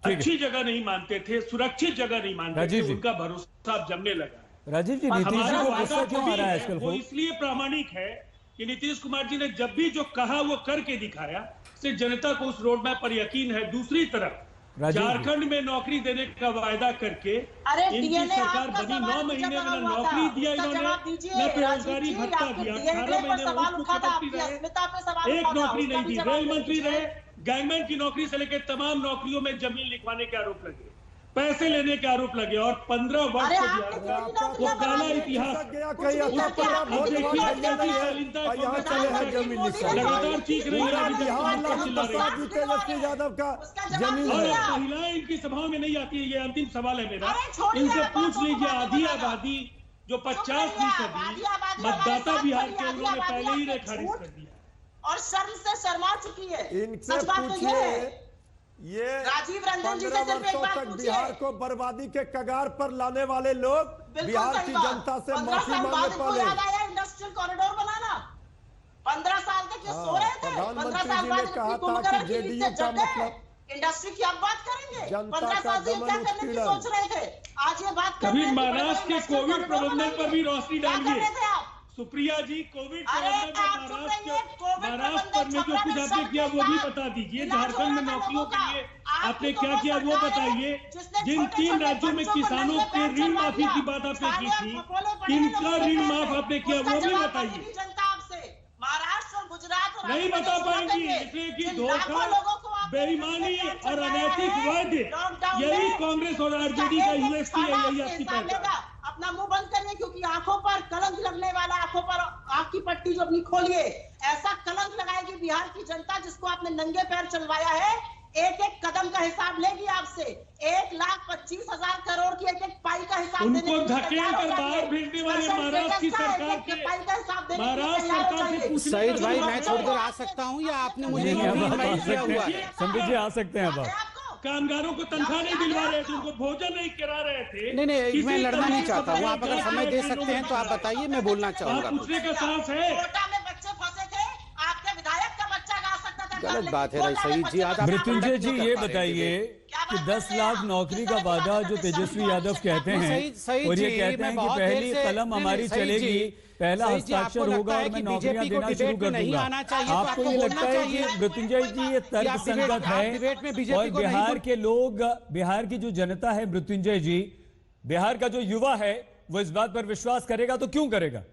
अच्छी जगह नहीं मानते थे, सुरक्षित जगह नहीं मानते थे, उनका भरोसा अब जमने लगा है। राजीव जी, नीतीश जी को गुस्सा क्यों आ रहा है आजकल? वो इसलिए प्रामाणिक है कि नीतीश कुमार जी ने जब भी जो कहा वो करके दिखाया, इससे जनता को उस रोड मैप पर यकीन है। दूसरी तरफ झारखंड में नौकरी देने का वायदा करके इनकी सरकार बनी, 9 महीने में न नौकरी दिया इन्होंने, न बेरोजगारी भत्ता दिया, 18 महीने मुख्यमंत्री रहे, एक नौकरी नहीं दी, रेल मंत्री रहे, गैंगमैन की नौकरी से लेकर तमाम नौकरियों में जमीन लिखवाने के आरोप लगे, पैसे लेने के आरोप लगे, और 15 वर्ष वो काला इतिहास लगातार चीख रही है। महिलाएं इनकी सभाओं में नहीं आती है, ये अंतिम सवाल है मेरा, इनसे पूछ लीजिए। आधी आबादी जो 50% मतदाता बिहार के, उन्होंने पहले ही ने खारिज कर दिया और शर्म से शर्मा चुकी है। इनसे पूछिए, ये राजीव रंजन जी से 15 वर्षों तक बिहार को बर्बादी के कगार पर लाने वाले लोग बिहार की जनता से माफी मांगने पड़े। इंडस्ट्रियल कॉरिडोर बनाना 15 साल तक ये सो रहे थे। 15 साल बाद कहा था कि जेडीयू का मतलब इंडस्ट्री की अब बात करेंगे। जनता 15 साल से क्या करने की सोच रहे थे, आज ये बात कभी महाराष्ट्र के कोविड प्रबंधन पर भी रोशनी डालिए। सुप्रिया जी, कोविड अरे प्रबंधन में महाराष्ट्र में जो कुछ आपने किया वो भी बता दीजिए। झारखंड में नौकरियों के लिए आपने क्या किया वो बताइए। जिन 3 राज्यों में किसानों के ऋण माफी की बात आपने की थी, किनका ऋण माफ आपने किया वो भी बताइए। जनता आपसे महाराष्ट्र और गुजरात और नहीं बता पाएंगी, इसलिए कि धोखा, बेईमानी और अनैतिक वादे, यही कांग्रेस और आरजेडी का यूएसपी है, यही आपकी पहचान। अपना मुंह बंद करिए, क्योंकि आंखों पर कलंक लगने वाला, आंखों पर आंख की पट्टी जो अपनी खोलिए, ऐसा कलंक लगाएगी बिहार की जनता जिसको आपने नंगे पैर चलवाया है। एक एक कदम का हिसाब लेगी आपसे। 1,25,000 करोड़ की एक एक पाई का हिसाब उनको धकेल कर बाहर भेजने वाले महाराष्ट्र की सरकार के, महाराष्ट्र सरकार से पूछने। सईद भाई, मैं थोड़ी देर आ सकता हूँ या आपने मुझे किया हुआ है? संबित जी आ सकते हैं अब। कामगारों को तनख्वाह नहीं दिलवा रहे थे, उनको भोजन नहीं करा रहे थे। नहीं, मैं लड़ना नहीं चाहता हूँ। आप अगर समय दे सकते हैं तो आप बताइए, मैं बोलना चाहूंगा। पूछने का साहस है। कोटा में बच्चे फंसे थे, आपके विधायक का बच्चा गा सकता था। गलत बात है सईद जी। आज मृत्युंजय जी ये बताइए कि 10 लाख नौकरी का वादा जो तेजस्वी यादव कहते हैं और ये कहते हैं कि पहली कलम हमारी चलेगी, पहला हस्ताक्षर होगा और मैं नौकरियां देना शुरू कर दूंगा। आपको ये लगता है कि मृत्युंजय जी ये तर्कसंगत है? और बिहार के लोग, बिहार की जो जनता है मृत्युंजय जी, बिहार का जो युवा है वो इस बात पर विश्वास करेगा तो क्यों करेगा?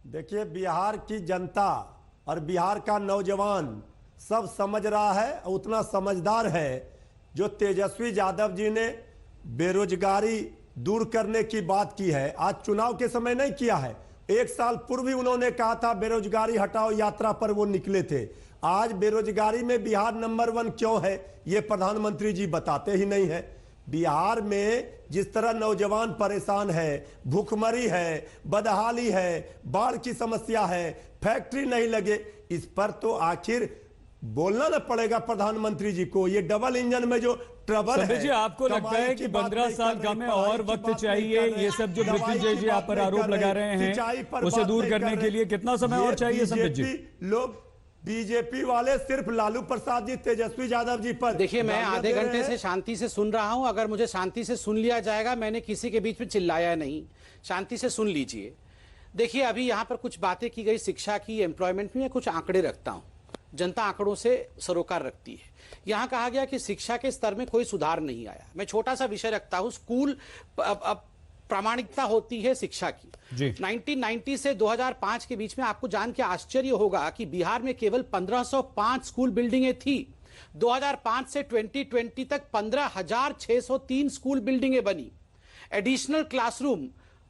देखिए, बिहार की जनता और बिहार का नौजवान सब समझ रहा है, उतना समझदार है। जो तेजस्वी यादव जी ने बेरोजगारी दूर करने की बात की है, आज चुनाव के समय नहीं किया है। 1 साल पूर्व भी उन्होंने कहा था बेरोजगारी हटाओ यात्रा पर वो निकले थे। आज बेरोजगारी में बिहार नंबर 1 क्यों है ये प्रधानमंत्री जी बताते ही नहीं है। बिहार में जिस तरह नौजवान परेशान है, भूखमरी है, बदहाली है, बाढ़ की समस्या है, फैक्ट्री नहीं लगे, इस पर तो आखिर बोलना ना पड़ेगा प्रधानमंत्री जी को। ये डबल इंजन में जो ट्रबल है, जी आपको लगता है कि 15 साल का में और वक्त चाहिए? ये सब जो मृत्युंजय जी आप पर आरोप लगा रहे हैं उसे दूर करने के लिए कितना समय और चाहिए संबित जी? लोग बीजेपी वाले सिर्फ लालू प्रसाद जी, तेजस्वी यादव जी पर। देखिए, मैं आधे घंटे से शांति से सुन रहा हूं। अगर मुझे शांति से सुन लिया जाएगा, मैंने किसी के बीच में चिल्लाया नहीं, शांति से सुन लीजिए। देखिए, अभी यहां पर कुछ बातें की गई शिक्षा की, एम्प्लॉयमेंट में। कुछ आंकड़े रखता हूं, जनता आंकड़ों से सरोकार रखती है। यहां कहा गया कि शिक्षा के स्तर में कोई सुधार नहीं आया। मैं छोटा सा विषय रखता हूं, स्कूल प्रामाणिकता होती है शिक्षा की। 1990 से 2005 के बीच में आपको जान के आश्चर्य होगा कि बिहार में केवल 1505 स्कूल बिल्डिंगें थी। 2005 से 2020 तक 15,603 स्कूल बिल्डिंगें बनी। एडिशनल क्लासरूम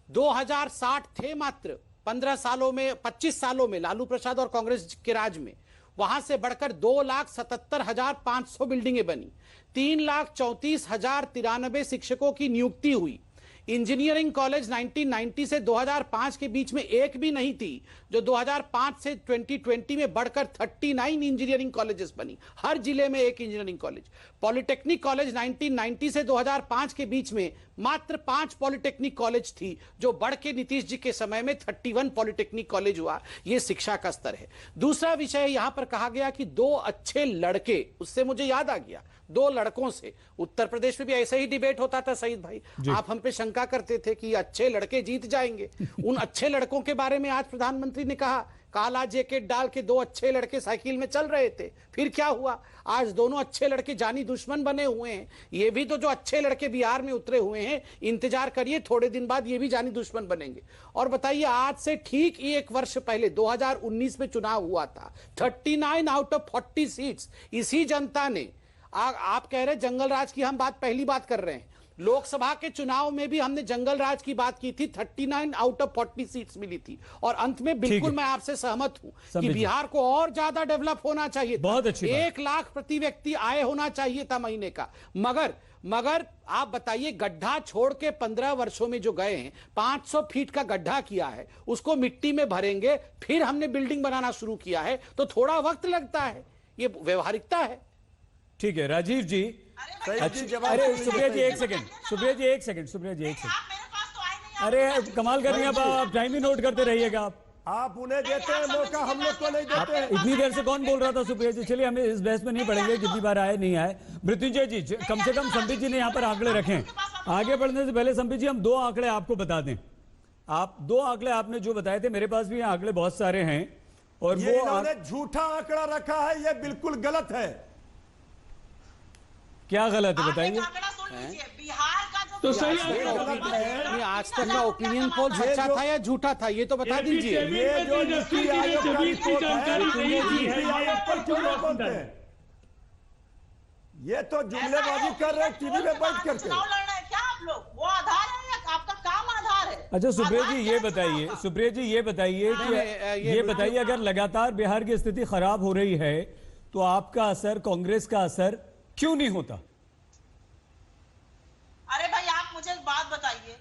2060 थे मात्र 15 सालों में, 25 सालों में लालू प्रसाद और कांग्रेस के राज में। वहां से बढ़कर 2,77,500 बिल्डिंगें बनी। 3,34,093 शिक्षकों की नियुक्ति हुई। इंजीनियरिंग कॉलेज 1990 से 2005 के बीच में एक भी नहीं थी, जो 2005 से 2020 में बढ़कर 39 इंजीनियरिंग कॉलेजेस बनी, हर जिले में एक इंजीनियरिंग कॉलेज। पॉलिटेक्निक कॉलेज 1990 से 2005 के बीच में मात्र 5 पॉलिटेक्निक कॉलेज थी, जो बढ़ के नीतीश जी के समय में 31 पॉलिटेक्निक कॉलेज हुआ। यह शिक्षा का स्तर है। दूसरा विषय यहां पर कहा गया कि 2 अच्छे लड़के, उससे मुझे याद आ गया 2 लड़कों से। उत्तर प्रदेश में भी ऐसे ही डिबेट होता था सईद भाई, आप हम पे शंका करते थे कि अच्छे लड़के जीत जाएंगे। उन अच्छे लड़कों के बारे में आज प्रधानमंत्री ने कहा, काला जैकेट डाल के 2 अच्छे लड़के साइकिल में चल रहे थे। फिर क्या हुआ? आज दोनों अच्छे लड़के जानी दुश्मन बने हुए हैं। ये भी तो जो अच्छे लड़के बिहार में उतरे हुए हैं, इंतजार करिए, थोड़े दिन बाद ये भी जानी दुश्मन बनेंगे। और बताइए, आज से ठीक 1 वर्ष पहले 2019 में चुनाव हुआ था, 39 आउट ऑफ 40 सीट्स इसी जनता ने, आप कह रहे जंगल राज की हम पहली बात कर रहे हैं, लोकसभा के चुनाव में भी हमने जंगल राज की बात की थी, 39 आउट ऑफ 40 सीट्स मिली थी। और अंत में बिल्कुल मैं आपसे सहमत हूं कि बिहार को और ज्यादा डेवलप होना चाहिए था। बहुत अच्छी बात। 1 लाख प्रति व्यक्ति आय होना चाहिए था महीने का। मगर आप बताइए, गड्ढा छोड़ के 15 वर्षों में जो गए हैं, 500 फीट का गड्ढा किया है, उसको मिट्टी में भरेंगे, फिर हमने बिल्डिंग बनाना शुरू किया है, तो थोड़ा वक्त लगता है। ये व्यवहारिकता है। ठीक है राजीव जी। अरे सुप्रिया जी एक सेकंड, सुप्रिया जी एक सेकंड। अरे कमाल कर रही हैं आप टाइम ही नोट करते रहिएगा आप उन्हें देते हैं मौका, हम लोग को नहीं देते। इतनी देर से कौन बोल रहा था सुप्रिया जी? चलिए हमें इस बहस में नहीं पड़ेंगे कितनी बार आए नहीं आए। मृत्युंजय जी, कम से कम संबित जी ने यहाँ पर आंकड़े रखे। आगे बढ़ने से पहले संबित जी हम 2 आंकड़े आपको बता दें। आप दो आंकड़े आपने जो बताए थे, मेरे पास भी यहाँ आंकड़े बहुत सारे हैं, और ये वो इन्होंने झूठा आंकड़ा रखा है, ये बिल्कुल गलत है। क्या गलत है बताइए। बिहार का जो तो सही नहीं, आज तक का ओपिनियन पोल सच्चा था या झूठा था, ये तो बता दीजिए। ये जो नीति आयोग का रिपोर्ट है, नीति आयोग पर क्यों नहीं बोलते हैं? ये तो जुमलेबाजी कर रहे हैं टीवी में बैठ करके। चुनाव लड़ रहे हैं क्या आप लोग? वो आधार है या आपका काम आधार है? अच्छा सुप्रिया जी आधार ये क्या है बताइए, चुनाव का? सुप्रिया जी ये बताइए कि ये बताइए अगर लगातार बिहार की स्थिति खराब हो रही है तो आपका असर, कांग्रेस का असर क्यों नहीं होता? अरे भाई आप मुझे एक बात बताइए,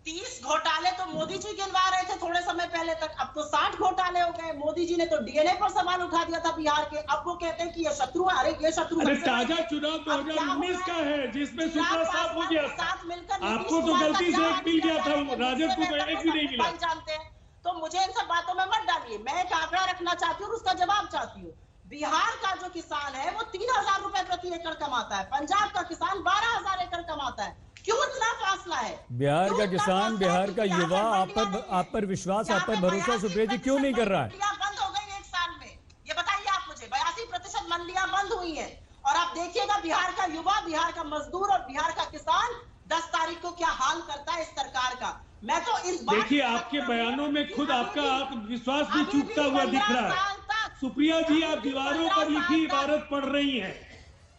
30 घोटाले तो मोदी जी गिनवा रहे थे थोड़े समय पहले तक, अब तो 60 घोटाले हो गए। मोदी जी ने तो डीएनए पर सवाल उठा दिया था बिहार के, अब वो कहते हैं कि ये शत्रु है। अरे ये शत्रु अरे सबसे ताजा बड़े। चुनाव अब क्या हो 2019 रहा का है? है जिसमें चिराग सूत्रा साफ हो पासवान गया के साथ मिलकर आपको नीतीश तो कुमार गलती का से क्या एक मिल गया था, हाल किया राजद को जाए? एक भी नहीं मिला। भाई जानते हैं तो मुझे इन सब बातों में मत डालिए। मैं एक आंकड़ा रखना चाहती हूँ और उसका जवाब चाहती हूँ। बिहार का जो किसान है वो 3000 रुपए प्रति एकड़ कमाता है, पंजाब का किसान 12000 एकड़ कमाता है। क्यों इतना फासला है? बिहार क्यों का इतना किसान, फासला है? बिहार का क्योंकि युवा यहाँ पर आप पर मंडियां नहीं है। विश्वास, आप पर यहाँ भरोसा 82% सुप्रिया जी क्यों नहीं कर रहा है? मंडियां बंद हो गई एक साल में, ये बताइए आप मुझे। 82% मंडियां बंद हुई हैं और आप देखिएगा बिहार का युवा, बिहार का मजदूर और बिहार का किसान 10 तारीख को क्या हाल करता है इस सरकार का। मैं तो इस बात देखिए आपके बयानों में खुद आपका आत्मविश्वास भी चूकता हुआ दिख रहा है। सुप्रिया जी आप दीवारों पर लिखी इबारत पढ़ रही हैं।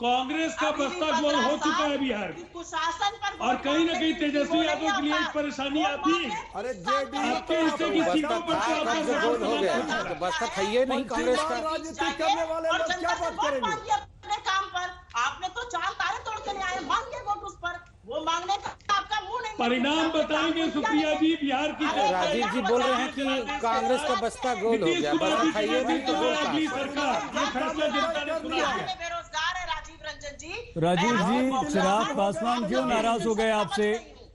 कांग्रेस का बस्ता गोल हो चुका है बिहार में, कुशासन पर और कहीं ना कहीं तेजस्वी यादव के लिए एक परेशानी आती है। अरे जेडीयू आपके हिस्से की सीटों पर तो आपका गोल हो गया, सवाल तो बस्ता था ये नहीं कांग्रेस का। राजनीति करने वाले और लोग जनता क्या से बात वोट करेंगे? मांगिए अपने काम पर। आपने तो चार तारे तोड़ के ले आए, मांगिए वोट उस पर। वो मांगने का आपका मुंह नहीं है। परिणाम बताएंगे सुप्रिया जी बिहार की। राजीव जी बोल रहे हैं कि कांग्रेस का बस्ता गोल हो गया, बस्ता था ये नहीं तो गोल था। अगली सरकार ये फैसला जनता ने सुना बिहार है। में बेरोजगार है राजीव रंजन जी। राजीव मैं जी, आपको चिराग बोल पासवान रहा क्यों हूं, नाराज हो गए आपसे?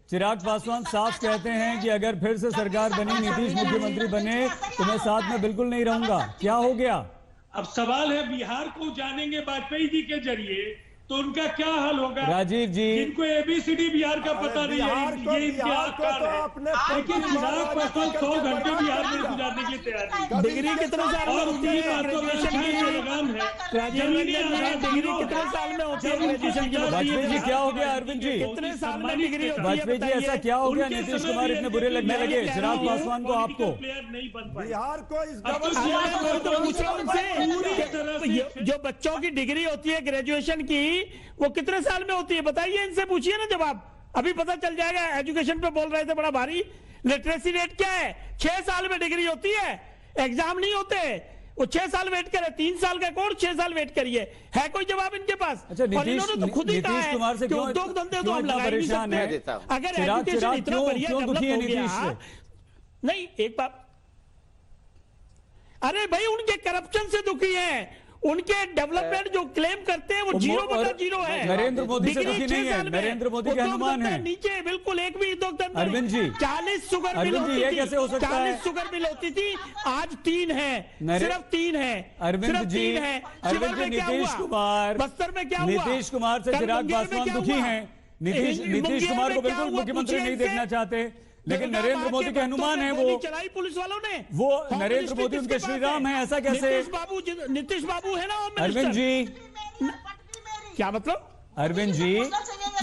चिराग पासवान साफ कहते हैं कि अगर फिर से सरकार बनी, नीतीश मुख्यमंत्री बने तो मैं साथ में बिल्कुल नहीं रहूंगा। क्या हो गया? अब सवाल है बिहार को जानेंगे वाजपेयी जी के जरिए तो उनका क्या हाल होगा? राजीव जी, जिनको एबीसीडी बिहार का पता नहीं है, ये इनके आकार है। लेकिन चिराग पासवान 100 घंटे बिहार में गुजारने के लिए तैयार नहीं। डिग्री कितने साल में और होती उनकी है बातों में ग्रेजुएशन की? लगाम है। डिग्री कितने साल में होती है ग्रेजुएशन की? वाजपेयी जी क्या हो गया? अरविंद जी, कितने साल में डिग्री होती है वाजपेयी जी ऐसा क्या हो गया? नीतीश कुमार इतने बुरे लगने लगे चिराग पासवान को, आपको? प्लेयर नहीं बन पाए। बिहार को इस अब तो डबल चिराग मैं तो पूछ रहा हूं पूरी तरह उनसे, से जो बच्चों की डिग्री होती है ग्रेजुएशन की, वो कितने साल में होती है बताइए, इनसे पूछिए ना जवाब, अभी पता चल जाएगा। एजुकेशन पे बोल रहे थे बड़ा भारी, लिटरेसी रेट क्या है? 6 साल में डिग्री होती है, एग्जाम नहीं होते। वो 6 साल वेट करे, 3 साल का कोर्स 6 साल वेट करिए। है कोई जवाब इनके पास? अच्छा, और नीतीश इन्होंने तो खुद ही कहा नीतीश है कुमार से कि क्यों उद्योग धंधे तो क्यों हम इतना लगा ही नहीं परेशान सकते। है? देता हूं। अगर चिराग एजुकेशन इतना क्यों बढ़िया क्यों दुखी है डेवलप हो नीतीश गया, से? नहीं एक बात, अरे भाई उनके करप्शन से दुखी हैं, उनके डेवलपमेंट जो क्लेम करते हैं वो 0/0 है। नरेंद्र मोदी से डिग्री दुखी 6 नहीं है, साल में। नरेंद्र मोदी के उद्योग हनुमान धंधे हैं। नीचे बिल्कुल एक भी उद्योग धंधा नहीं। अरविंद जी, 40 शुगर मिल अरविंद जी, होती ये थी, कैसे हो सकता है? 40 शुगर मिल होती थी, आज 3 है, सिर्फ 3 है। अरविंद सिर्फ जी, 3 है। अरविंद शिवहर जी, में क्या नीतीश हुआ? कुमार, बस्तर में क्या हुआ? नीतीश कुमार से कल चिराग मुंगेर में पासवान क्या दुखी हुआ? हैं। नीतीश मुंगेर कुमार में को क्या बिल्कुल हुआ? मुख्यमंत्री पूछिए नहीं इनसे। देखना चाहते, लेकिन दुर्गा नरेंद्र माँ मोदी के हनुमान है। वो गोली चलाई पुलिस वालों ने। वो होम नरेंद्र मिनिस्ट्री मोदी उनके किसके श्री पास राम है, ऐसा कैसे? नीतीश बाबू है ना होम अरविंद मिनिस्टर। जी, क्या मतलब? अरविंद जी,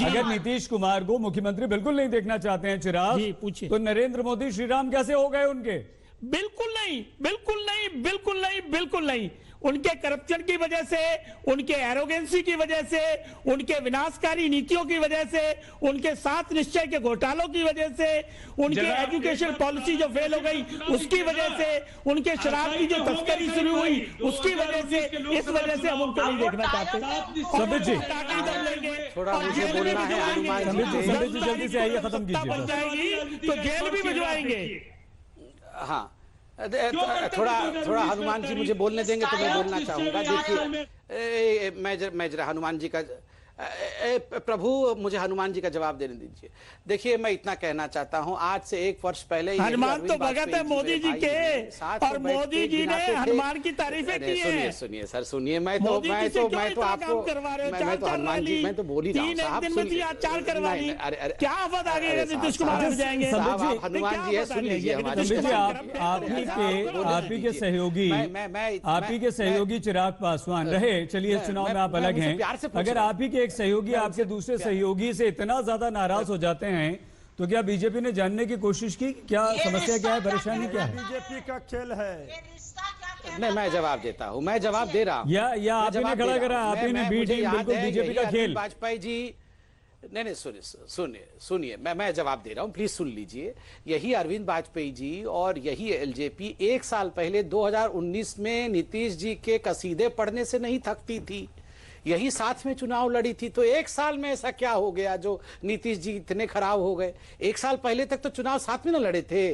अगर नीतीश कुमार को मुख्यमंत्री बिल्कुल नहीं देखना चाहते हैं चिराग, जी, पूछिए। तो नरेंद्र मोदी श्री राम कैसे हो गए उनके? बिल्कुल नहीं, बिल्कुल नहीं, बिल्कुल नहीं, बिल्कुल नहीं। उनके करप्शन की वजह से, उनके एरोगेंसी की वजह से, उनके विनाशकारी नीतियों की वजह से, उनके 7 निश्चय के घोटालों की वजह से, उनके एजुकेशन पॉलिसी जो फेल हो गई उसकी वजह से, उनके शराब की जो तस्करी शुरू हुई उसकी वजह से, इस वजह से हम उनको नहीं देखना चाहते। संबित जी, थोड़ा मुझे बोलना है हनुमान संबित जी जल्दी से आइए, खत्म बन कीजिए। जाएगी तो जेल भी भिजवाएंगे। हाँ, थोड़ा हनुमान जी मुझे बोलने देंगे तो मैं बोलना चाहूंगा। देखिए मैं जरा हनुमान जी का प्रभु मुझे हनुमान जी का जवाब देने दीजिए। देखिए मैं इतना कहना चाहता हूं, आज से 1 वर्ष पहले हनुमान तो भगत है मोदी जी के, और मोदी जी ने हनुमान की तारीफें की है। सुनिए सर, सुनिए, मैं तो आपको मैं तो हनुमान जी, मैं तो बोल ही रहा हूं साहब। क्या आफत आ गई? नीतीश कुमार हट जाएंगे साहब, आप हनुमान जी है, सुन लीजिए आप ही के सहयोगी चिराग पासवान रहे, चलिए इस चुनाव में आप अलग हैं। अगर आप ही के एक सहयोगी आपके दूसरे सहयोगी से इतना ज्यादा नाराज हो जाते हैं तो क्या बीजेपी ने जानने की कोशिश की क्या समस्या क्या है, परेशानी क्या है? बीजेपी का खेल है। नहीं, मैं जवाब देता हूं, मैं जवाब दे रहा हूं। या आप ही ने खड़ा करा, आप ही ने बी टीम, बिल्कुल बीजेपी का खेल। वाजपेयी जी, नहीं सुनिए, मैं जवाब दे रहा हूं, प्लीज सुन लीजिए। यही अरविंद वाजपेयी जी और यही एलजेपी 1 साल पहले 2019 में नीतीश जी के कसीदे पढ़ने से नहीं थकती थी, यही साथ में चुनाव लड़ी थी। तो 1 साल में ऐसा क्या हो गया जो नीतीश जी इतने खराब हो गए? 1 साल पहले तक तो चुनाव साथ में ना लड़े थे,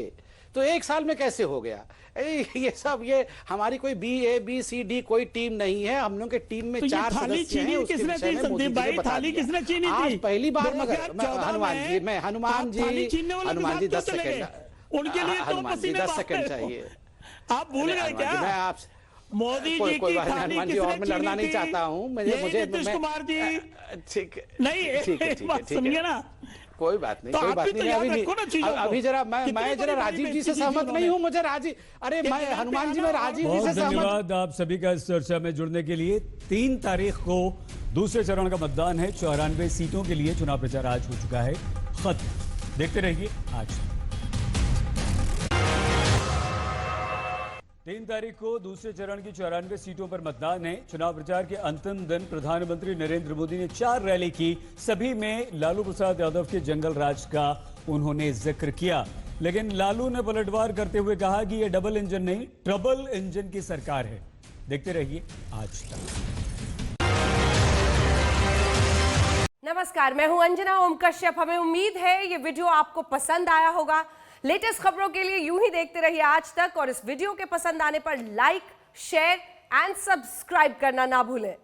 तो 1 साल में कैसे हो गया? ये सब, ये हमारी कोई BABCD कोई टीम नहीं है, हम लोग के टीम में 4 सदस्य हैं। किसने थी संदीप भाई? थाली किसने चीनी थी? आज पहली बार हनुमान जी 10 सेकंड उनके लिए तो पसीने 10 सेकंड चाहिए। आप भूल गए क्या? मैं आप मोदी जी की हनुमान जी, और मैं लड़ना नहीं चाहता हूँ। मुझे नीतीश कुमार जी ठीक नहीं, सुनिए ना, कोई बात नहीं, कोई बात नहीं। अभी जरा मैं जरा राजीव जी से सहमत नहीं हूं। मुझे अरे मैं हनुमान जी में राजीव जी से सहमत। धन्यवाद आप सभी का इस चर्चा में जुड़ने के लिए। 3 तारीख को दूसरे चरण का मतदान है। 94 सीटों के लिए चुनाव प्रचार आज हो चुका है खत्म। देखते रहिए आज 3 तारीख को दूसरे चरण की 94 सीटों पर मतदान है। चुनाव प्रचार के अंतिम दिन प्रधानमंत्री नरेंद्र मोदी ने 4 रैली की। सभी में लालू प्रसाद यादव के जंगल राज का उन्होंने जिक्र किया, लेकिन लालू ने पलटवार करते हुए कहा कि यह डबल इंजन नहीं, ट्रबल इंजन की सरकार है। देखते रहिए आज तक। नमस्कार, मैं हूं अंजना ओम कश्यप। हमें उम्मीद है ये वीडियो आपको पसंद आया होगा। लेटेस्ट खबरों के लिए यूं ही देखते रहिए आज तक, और इस वीडियो के पसंद आने पर लाइक, शेयर एंड सब्सक्राइब करना ना भूलें।